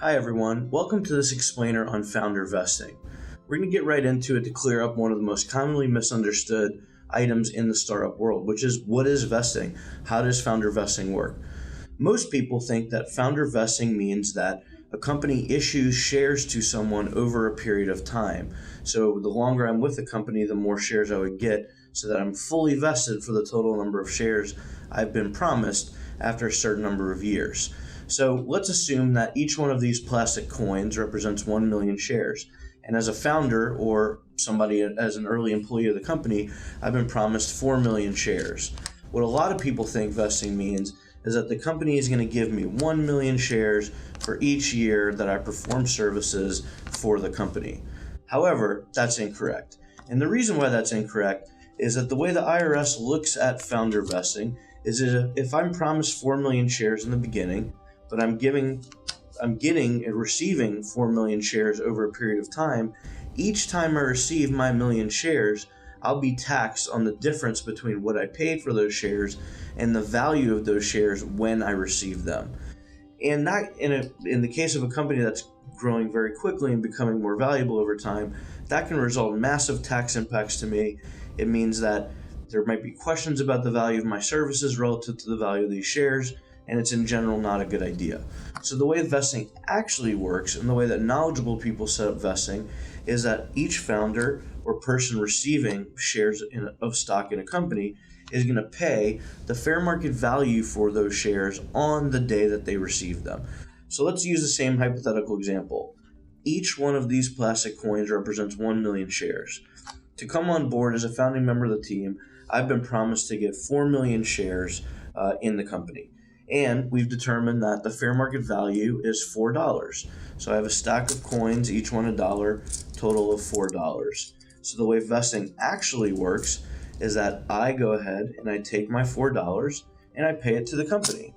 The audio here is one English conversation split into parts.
Hi everyone, welcome to this explainer on founder vesting. We're going to get right into it to clear up one of the most commonly misunderstood items in the startup world, which is what is vesting? How does founder vesting work? Most people think that founder vesting means that a company issues shares to someone over a period of time. So the longer I'm with the company, the more shares I would get so that I'm fully vested for the total number of shares I've been promised after a certain number of years. So let's assume that each one of these plastic coins represents 1 million shares. And as a founder or somebody as an early employee of the company, I've been promised 4 million shares. What a lot of people think vesting means is that the company is going to give me 1 million shares for each year that I perform services for the company. However, that's incorrect. And the reason why that's incorrect is that the way the IRS looks at founder vesting is that if I'm promised 4 million shares in the beginning, but I'm getting and receiving 4 million shares over a period of time, each time I receive my million shares, I'll be taxed on the difference between what I paid for those shares and the value of those shares when I receive them. And that, in the case of a company that's growing very quickly and becoming more valuable over time, that can result in massive tax impacts to me. It means that there might be questions about the value of my services relative to the value of these shares, and it's in general not a good idea. So the way vesting actually works and the way that knowledgeable people set up vesting is that each founder or person receiving shares of stock in a company is going to pay the fair market value for those shares on the day that they receive them. So let's use the same hypothetical example. Each one of these plastic coins represents 1 million shares. To come on board as a founding member of the team, I've been promised to get 4 million shares in the company. And we've determined that the fair market value is $4. So I have a stack of coins, each one $1, total of $4. So the way vesting actually works is that I go ahead and I take my $4 and I pay it to the company.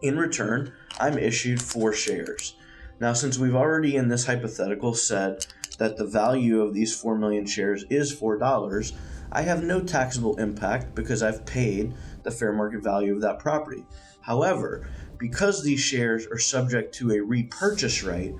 In return, I'm issued 4 shares. Now, since we've already in this hypothetical said that the value of these 4 million shares is $4, I have no taxable impact because I've paid the fair market value of that property. However, because these shares are subject to a repurchase right,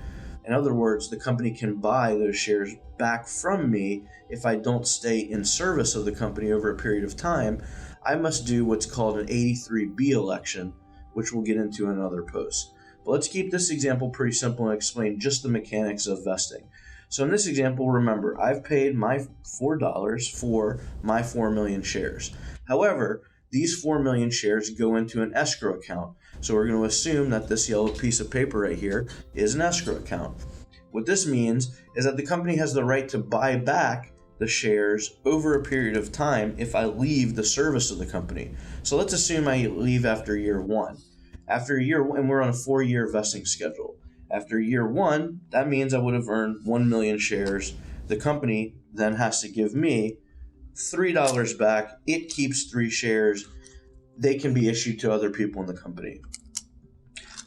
in other words, the company can buy those shares back from me if I don't stay in service of the company over a period of time, I must do what's called an 83B election, which we'll get into in another post. But let's keep this example pretty simple and explain just the mechanics of vesting. So in this example, remember, I've paid my $4 for my 4 million shares. However, these 4 million shares go into an escrow account. So we're going to assume that this yellow piece of paper right here is an escrow account. What this means is that the company has the right to buy back the shares over a period of time if I leave the service of the company. So let's assume I leave after year 1. After year 1, and we're on a 4-year vesting schedule. After year 1, that means I would have earned 1 million shares. The company then has to give me $3 back. It keeps 3 shares. They can be issued to other people in the company.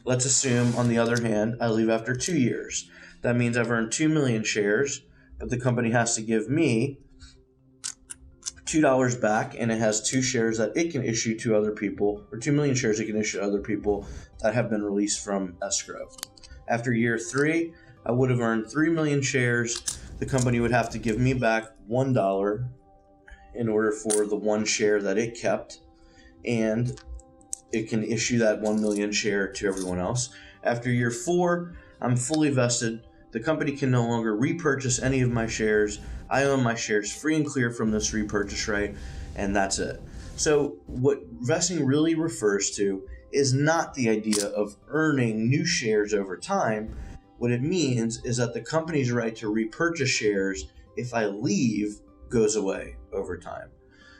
Let's assume, on the other hand, I leave after 2 years. That means I've earned 2 million shares, but the company has to give me $2 back, and it has 2 shares that it can issue to other people, or 2 million shares it can issue to other people that have been released from escrow. After year 3, I would have earned 3 million shares. The company would have to give me back $1 in order for the 1 share that it kept, and it can issue that 1 million share to everyone else. After year 4, I'm fully vested. The company can no longer repurchase any of my shares. I own my shares free and clear from this repurchase right, and that's it. So what vesting really refers to is not the idea of earning new shares over time. What it means is that the company's right to repurchase shares if I leave goes away over time.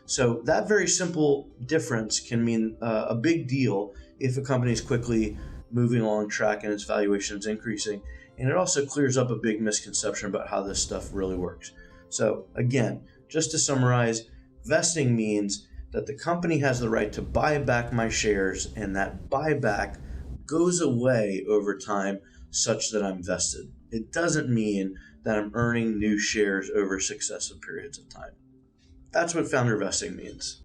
So that very simple difference can mean a big deal if a company is quickly moving along track and its valuation is increasing. And it also clears up a big misconception about how this stuff really works. So again, just to summarize, vesting means that the company has the right to buy back my shares, and that buyback goes away over time such that I'm vested. It doesn't mean that I'm earning new shares over successive periods of time. That's what founder vesting means.